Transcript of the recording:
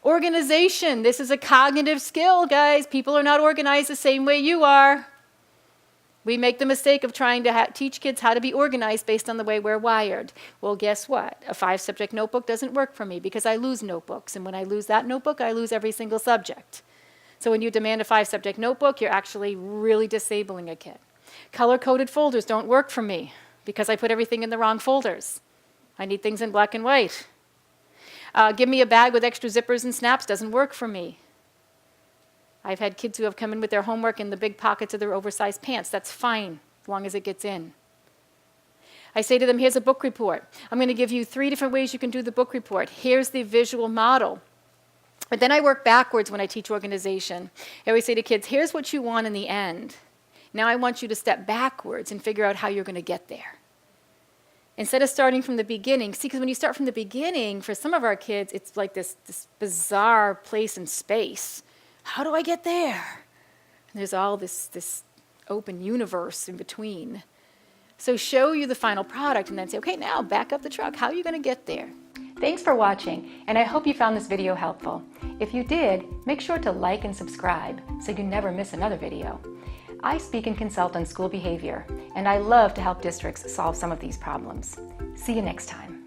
Organization. This is a cognitive skill, guys. People are not organized the same way you are. We make the mistake of trying to teach kids how to be organized based on the way we're wired. Well, guess what? A 5-subject notebook doesn't work for me because I lose notebooks. And when I lose that notebook, I lose every single subject. So when you demand a 5-subject notebook, you're actually really disabling a kid. Color-coded folders don't work for me because I put everything in the wrong folders. I need things in black and white. Give me a bag with extra zippers and snaps doesn't work for me. I've had kids who have come in with their homework in the big pockets of their oversized pants. That's fine, as long as it gets in. I say to them, here's a book report. I'm going to give you 3 different ways you can do the book report. Here's the visual model. But then I work backwards when I teach organization. I always say to kids, here's what you want in the end. Now I want you to step backwards and figure out how you're going to get there. Instead of starting from the beginning, see, because when you start from the beginning, for some of our kids, it's like this bizarre place in space. How do I get there? And there's all this open universe in between. So show you the final product and then say, okay, now back up the truck. How are you going to get there? Thanks for watching, and I hope you found this video helpful. If you did, make sure to like and subscribe so you never miss another video. I speak and consult on school behavior, and I love to help districts solve some of these problems. See you next time.